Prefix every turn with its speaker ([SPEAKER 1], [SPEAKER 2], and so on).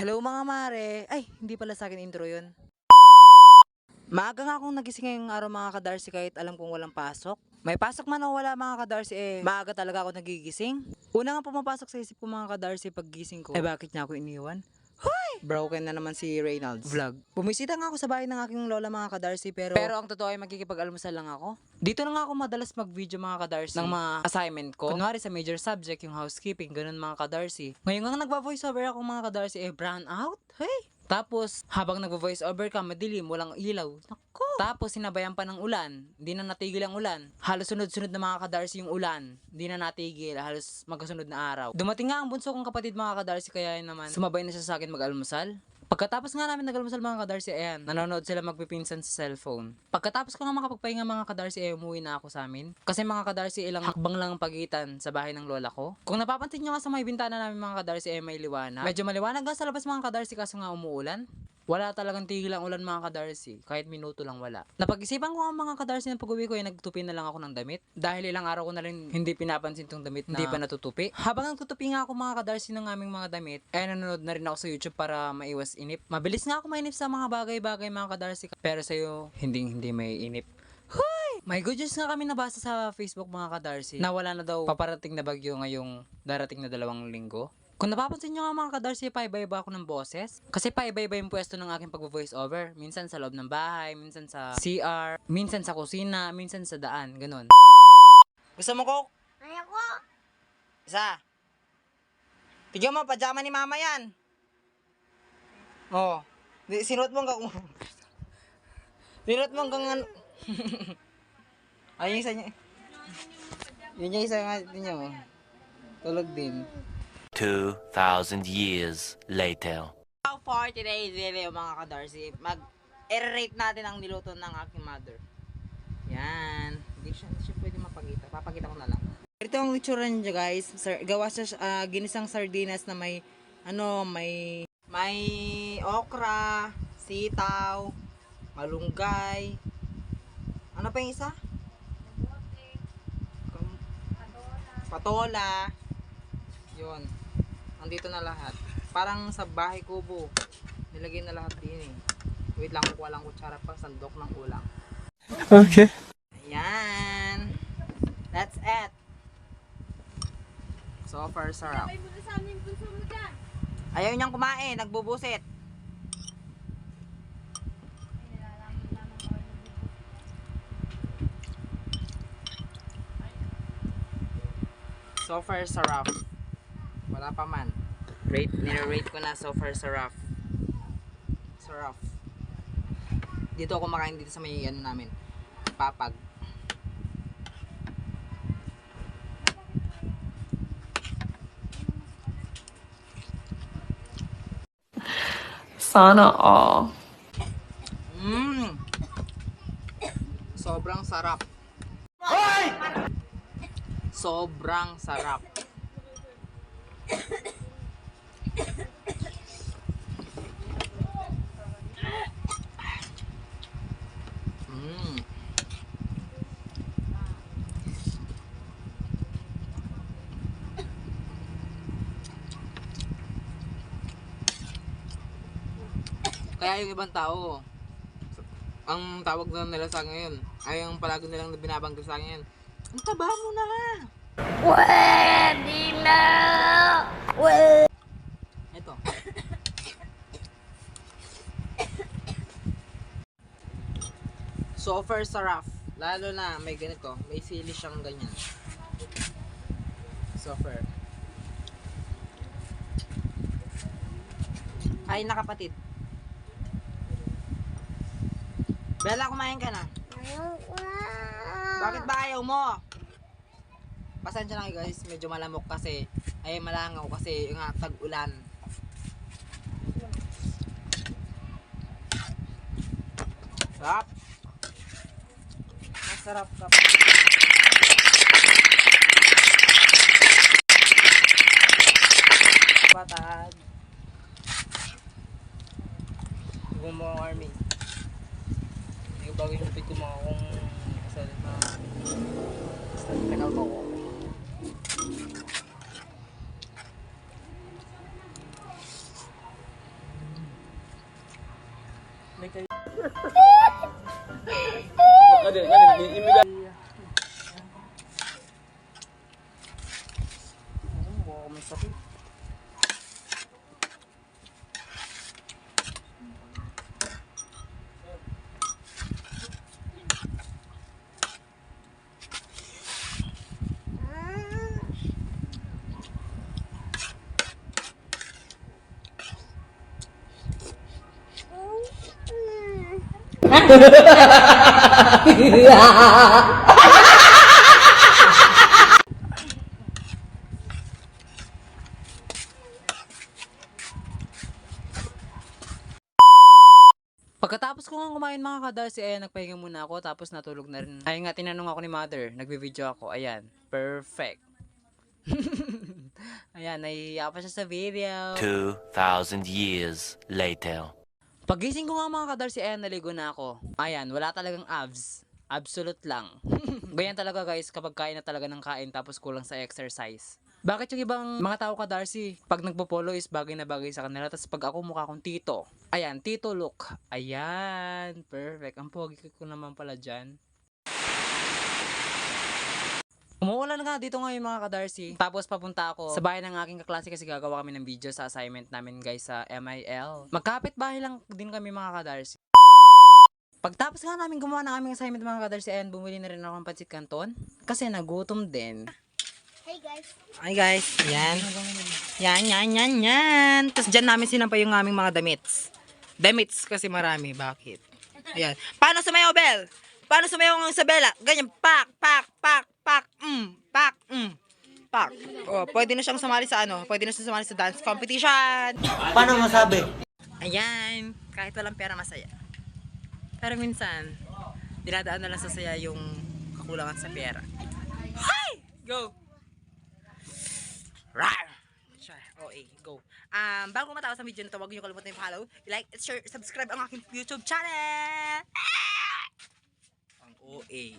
[SPEAKER 1] Hello mga mare. Ay, hindi pala sa akin intro yun. Maaga nga akong nagising ngayong araw mga kadarsi kahit alam kong walang pasok. May pasok man o wala mga kadarsi maaga talaga ako nagigising. Una nga pumapasok sa isip ko mga kadarsi pag gising ko. Bakit niya ako iniwan? Broken na naman si Reynolds vlog. Bumisita nga ako sa bahay ng aking lola mga kadarsi pero ang totoo ay magkikipag-almusal lang ako. Dito na nga ako madalas mag-video mga kadarsi ng mga assignment ko. Kunwari sa major subject yung housekeeping, ganun mga kadarsi. Ngayon nga nagba-voiceover ako mga kadarsi brown out. Hey! Tapos, habang nagvo-voice over ka, madilim, walang ilaw. Nako! Tapos, sinabayan pa ng ulan. Hindi na natigil ang ulan. Halos sunod-sunod na mga kadarsi yung ulan. Hindi na natigil. Halos magkasunod na araw. Dumating nga ang bunso kong kapatid mga kadarsi, kaya naman sumabay na siya sa akin mag-almusal. Pagkatapos nga namin nag-almusal mga kadarsi, nanonood sila magpipinsan sa cellphone. Pagkatapos ko nga makapagpahinga mga kadarsi, umuwi na ako sa amin. Kasi mga kadarsi, ilang hakbang lang ang pagitan sa bahay ng lola ko. Kung napapansin nyo nga sa may bintana namin mga kadarsi, may liwanag. Medyo maliwanag nga sa labas mga kadarsi kaso nga umuulan. Wala talagang tigil ang ulan mga kadarsi, kahit minuto lang wala. Napag-isipan ko nga mga kadarsi ng pag-uwi ko nagtutupi na lang ako ng damit. Dahil ilang araw ko na rin hindi pinapansin tong damit na hindi pa natutupi. Habang nagtutupi nga ako mga kadarsi ng aming mga damit, nanonood na rin ako sa YouTube para maiwas inip. Mabilis nga ako mainip sa mga bagay-bagay mga kadarsi, pero sa'yo, hindi may inip. May good news nga kami nabasa sa Facebook mga kadarsi na wala na daw paparating na bagyo ngayong darating na 2 linggo. Kung napapansin nyo nga mga kadarsi, paiba-iba ako ng boses. Kasi paiba-iba yung pwesto ng aking pag-voice over. Minsan sa loob ng bahay, minsan sa CR, minsan sa kusina, minsan sa daan, ganun. Gusto mo Coke?
[SPEAKER 2] Ayoko.
[SPEAKER 1] Isa. Tigyan mo, pajama ni mama yan. Oh. Sinuot mo hanggang... Sinuot mo hanggang... Ay, yung isa niya. Yun yung isa nga niyo. Tulog din.
[SPEAKER 3] 2,000 years later.
[SPEAKER 1] For today's video mga kadarsi, mag-rate natin ang niluto ng aking mother. Yan. Hindi siya pwede mapakita. Papakita ko na lang. Ito ang itsura niya guys. Gawa siya ginisang sardinas na may may okra, sitaw, malunggay. Ano pa yung isa? Patola. Yun. Andito na lahat. Parang sa bahay kubo. Nilagay na lahat din eh. Wait lang, kukuha lang kutsara pang sandok ng ulam.
[SPEAKER 4] Okay.
[SPEAKER 1] Ayan. That's it. So far, sarap. Ayaw niyang kumain. Nagbubusit. So far, sarap. Wala pa man. Nire-rate ko na so far sarap. Sarap. Dito ako kumakain dito sa may namin. Papag.
[SPEAKER 4] Sana all.
[SPEAKER 1] Sobrang sarap. Sobrang sarap. Kaya yung ibang tao, ang tawag na nila sa akin ngayon, ay yung palagi nilang binabanggit sa akin, ang taba mo na!
[SPEAKER 2] Pwede na.
[SPEAKER 1] Ito. So far sarap. Lalo na may ganito, may sili siyang ganyan. So far. Kain na kapatid. Bella, kumain ka na.
[SPEAKER 2] Ayoko.
[SPEAKER 1] Bakit ba ayaw mo? Pasensya lang guys, medyo malamok kasi ay malangaw kasi yung tag-ulan. Sarap. Masarap ka. Batad. Gumawa ng army. Yung bago yung lupit ko mga kung sa penal ko. Pagkatapos ko nga kumain mga kadarsi, ayan, nagpahinga muna ako, tapos natulog na rin. Ayun nga, tinanong ako ni mother, nagbe-video ako, ayan, perfect. Ayan, nahihiya pa siya sa video.
[SPEAKER 3] 2,000 years later.
[SPEAKER 1] Pagising ko nga mga kadarsi, ayan, naligo na ako. Ayan, wala talagang abs. Absolute lang. Ganyan talaga guys, kapag kain na talaga ng kain tapos kulang sa exercise. Bakit yung ibang mga tao ka Darcy, pag nagpo-follow is bagay na bagay sa kanila, tapos pag ako mukha akong tito. Ayan, tito look. Ayan, perfect. Ang pogi ko naman pala dyan. Umuulan nga dito ngayon mga ka-Darcy. Tapos papunta ako sa bahay ng aking kaklase kasi gagawa kami ng video sa assignment namin guys sa MIL. Magkapit bahay lang din kami mga ka-Darcy. Pagtapos nga namin gumawa ng aming assignment mga ka-Darcy, ayan, bumili na rin ako ng pancit canton. Kasi nagutom din.
[SPEAKER 2] Hey guys.
[SPEAKER 1] Hi guys, yan. Yan. Tapos dyan namin sinampay yung aming mga damit. Damit kasi marami, bakit? Ayan. Paano sumayaw, Bel? Paano sumayaw ang Isabela? Ganyan, pak. Oh, pwede na siyang sumali sa pwede na siyang sumali sa dance competition.
[SPEAKER 4] Paano masabi?
[SPEAKER 1] Ayan, kahit walang pera masaya. Pero minsan, dinadaan na lang sa saya yung kakulangan sa pera. Hi! Go! Rar! OA, go. Bago matapos ang video na ito, huwag niyo kalimutan yung follow, like, share, subscribe ang aking YouTube channel! Ang OA.